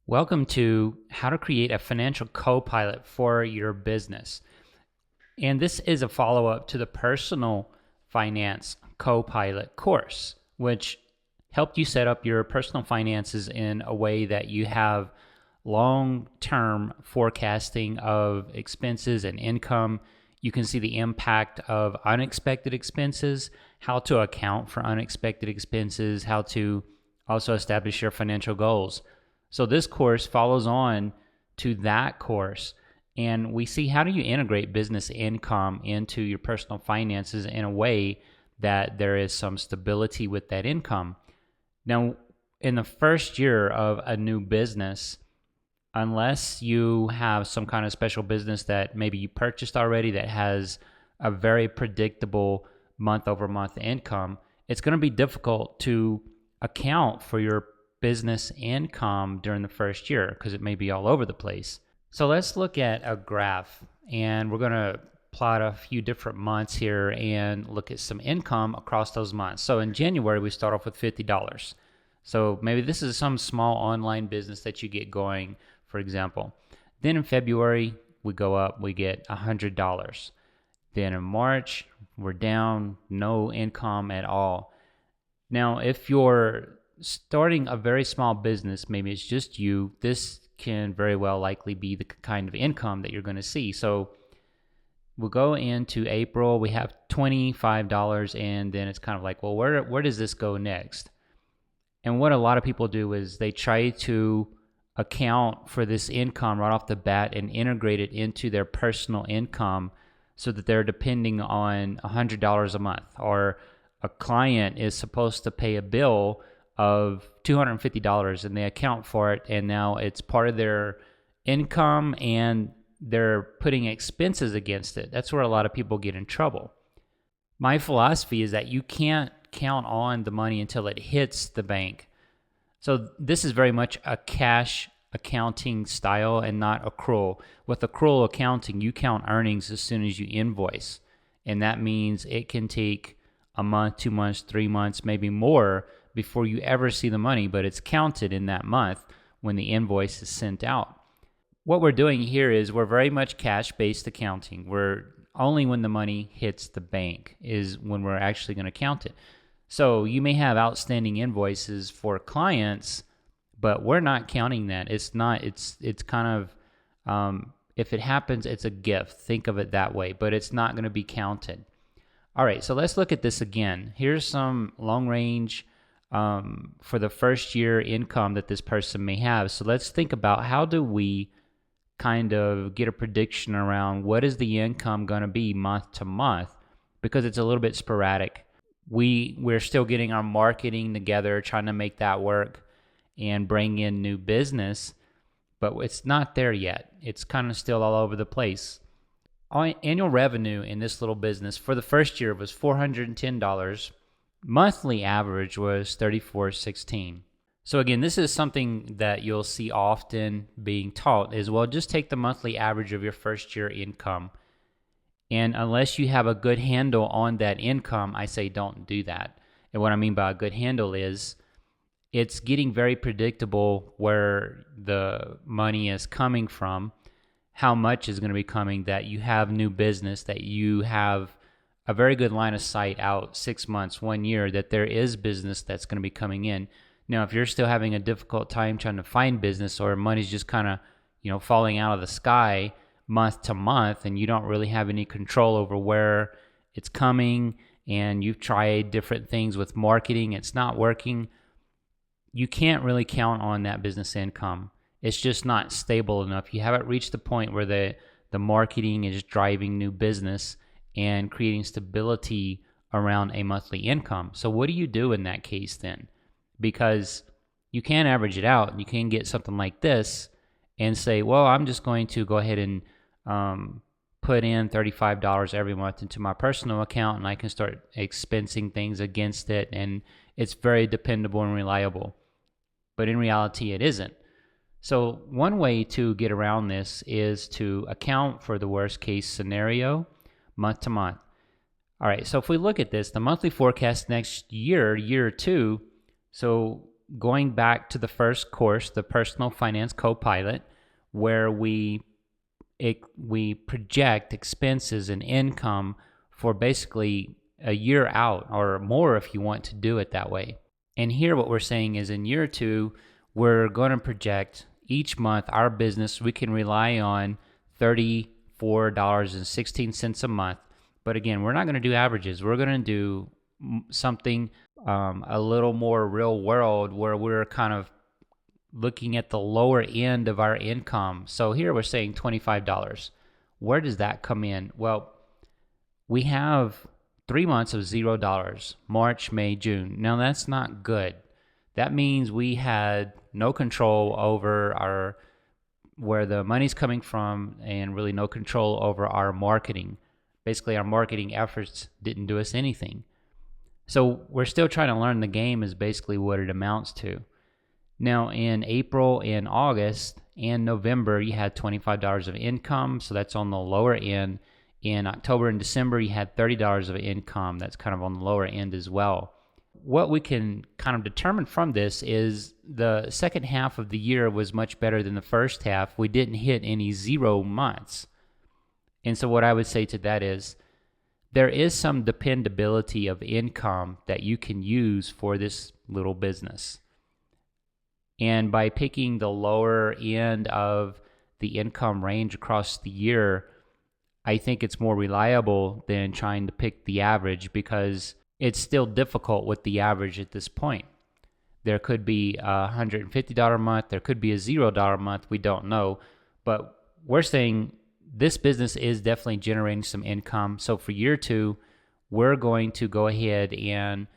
Welcome to how to create a financial co-pilot for your business. And this is a follow-up to the personal finance co-pilot course, which helped you set up your personal finances in a way that you have long-term forecasting of expenses and income. You can see the impact of unexpected expenses, how to account for unexpected expenses, how to also establish your financial goals. So this course follows on to that course, and we see how do you integrate business income into your personal finances in a way that there is some stability with that income. Now, in the first year of a new business, unless you have some kind of special business that maybe you purchased already that has a very predictable month over month income, it's going to be difficult to account for your business income during the first year because it may be all over the place. So let's look at a graph, and we're going to plot a few different months here and look at some income across those months. So in January, we start off with $50. So maybe this is some small online business that you get going, for example. Then in February, we go up, we get $100. Then in March, we're down, no income at all. Now, if you're starting a very small business, maybe it's just you, this can very well likely be the kind of income that you're going to see. So we'll go into April, we have $25, and then it's kind of like, well, where does this go next? And what a lot of people do is they try to account for this income right off the bat and integrate it into their personal income so that they're depending on $100 a month, or a client is supposed to pay a bill of $250 and they account for it, and now it's part of their income and they're putting expenses against it. That's where a lot of people get in trouble. My philosophy is that you can't count on the money until it hits the bank. So this is very much a cash accounting style and not accrual. With accrual accounting, you count earnings as soon as you invoice, and that means it can take a month, 2 months, 3 months, maybe more before you ever see the money, but it's counted in that month when the invoice is sent out. What we're doing here is we're very much cash-based accounting. We're only when the money hits the bank is when we're actually going to count it. So you may have outstanding invoices for clients, but we're not counting that. It's kind of, if it happens, it's a gift. Think of it that way, but it's not going to be counted. All right, so let's look at this again. Here's some long range for the first year income that this person may have. So let's think about how do we kind of get a prediction around what is the income going to be month to month, because it's a little bit sporadic. We're still getting our marketing together, trying to make that work and bring in new business, but it's not there yet. It's kind of still all over the place. Annual revenue in this little business for the first year was $410. Monthly average was $34.16. So again, this is something that you'll see often being taught is, well, just take the monthly average of your first year income. And unless you have a good handle on that income, I say don't do that. And what I mean by a good handle is it's getting very predictable where the money is coming from, how much is going to be coming, that you have new business, that you have a very good line of sight out 6 months, 1 year, that there is business that's going to be coming in. Now, if you're still having a difficult time trying to find business, or money's just kind of, falling out of the sky month to month, and you don't really have any control over where it's coming, and you've tried different things with marketing, it's not working, you can't really count on that business income. It's just not stable enough. You haven't reached the point where the marketing is driving new business and creating stability around a monthly income. So what do you do in that case then? Because you can average it out. You can get something like this and say, well, I'm just going to go ahead and put in $35 every month into my personal account, and I can start expensing things against it, and it's very dependable and reliable. But in reality, it isn't. So one way to get around this is to account for the worst case scenario month to month. All right, so if we look at this, the monthly forecast next year, year two, so going back to the first course, the Personal Finance Co-Pilot, where we project expenses and income for basically a year out or more if you want to do it that way. And here what we're saying is in year 2, we're going to project each month our business, we can rely on $34.16 a month. But again, we're not going to do averages. We're going to do something a little more real world where we're kind of looking at the lower end of our income. So here we're saying $25. Where does that come in? Well, we have 3 months of $0, March, May, June. Now that's not good. That means we had no control over where the money's coming from and really no control over our marketing. Basically, our marketing efforts didn't do us anything. So we're still trying to learn the game is basically what it amounts to. Now in April and August and November, you had $25 of income, so that's on the lower end. In October and December, you had $30 of income. That's kind of on the lower end as well. What we can kind of determine from this is the second half of the year was much better than the first half. We didn't hit any 0 months. And so what I would say to that is there is some dependability of income that you can use for this little business. And by picking the lower end of the income range across the year, I think it's more reliable than trying to pick the average because it's still difficult with the average at this point. There could be a $150 a month, there could be a $0 a month, we don't know. But we're saying this business is definitely generating some income. So for year 2, we're going to go ahead and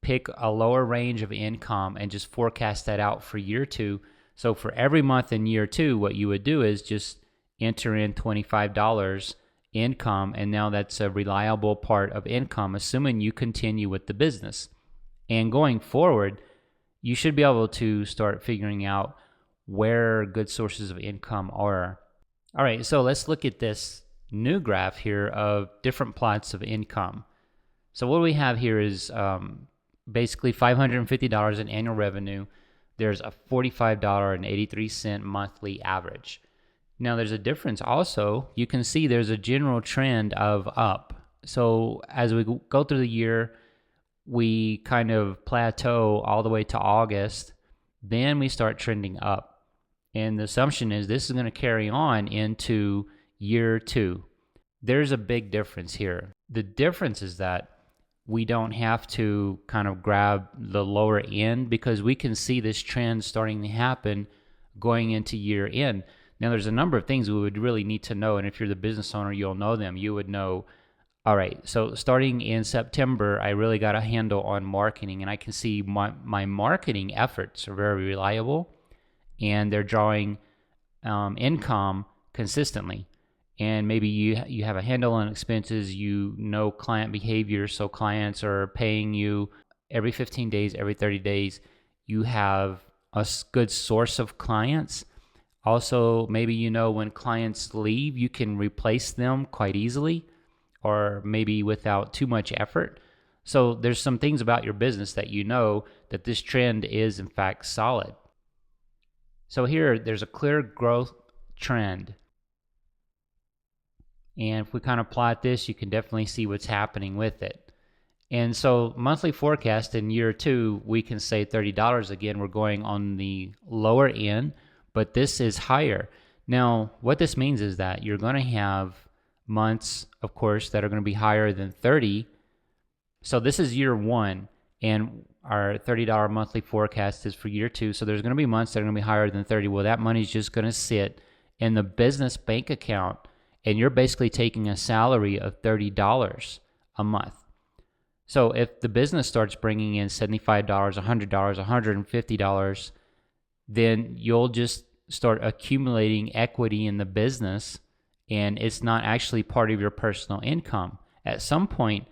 pick a lower range of income and just forecast that out for year 2. So for every month in year 2, what you would do is just enter in $25 income, and now that's a reliable part of income, assuming you continue with the business. And going forward, you should be able to start figuring out where good sources of income are. All right, so let's look at this new graph here of different plots of income. So what we have here is basically $550 in annual revenue. There's a $45.83 monthly average. Now there's a difference also. You can see there's a general trend of up. So as we go through the year, we kind of plateau all the way to August. Then we start trending up. And the assumption is this is going to carry on into year 2. There's a big difference here. The difference is that we don't have to kind of grab the lower end because we can see this trend starting to happen going into year end. Now, there's a number of things we would really need to know, and if you're the business owner, you'll know them. You would know, all right, so starting in September, I really got a handle on marketing, and I can see my marketing efforts are very reliable, and they're drawing income consistently. And maybe you have a handle on expenses, you know client behavior, so clients are paying you every 15 days, every 30 days. You have a good source of clients. Also, maybe you know when clients leave, you can replace them quite easily or maybe without too much effort. So there's some things about your business that you know that this trend is in fact solid. So here, there's a clear growth trend. And if we kind of plot this, you can definitely see what's happening with it. And so monthly forecast in year 2, we can say $30. Again, we're going on the lower end, but this is higher. Now, what this means is that you're going to have months, of course, that are going to be higher than 30. So this is year 1, and our $30 monthly forecast is for year 2. So there's going to be months that are going to be higher than 30. Well, that money's just going to sit in the business bank account, and you're basically taking a salary of $30 a month. So if the business starts bringing in $75, $100, $150, then you'll just start accumulating equity in the business, and it's not actually part of your personal income. At some point,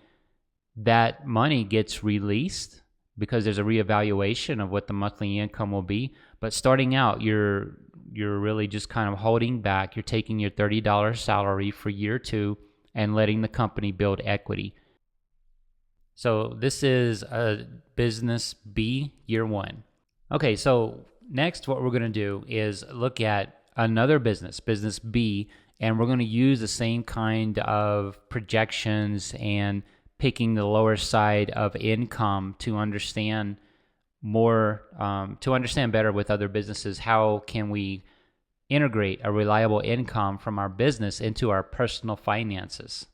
that money gets released because there's a reevaluation of what the monthly income will be. But starting out, you're really just kind of holding back. You're taking your $30 salary for year 2 and letting the company build equity. So this is a business B, year 1. Okay, so next what we're going to do is look at another business, business B, and we're going to use the same kind of projections and picking the lower side of income to understand more, to understand better with other businesses, how can we integrate a reliable income from our business into our personal finances.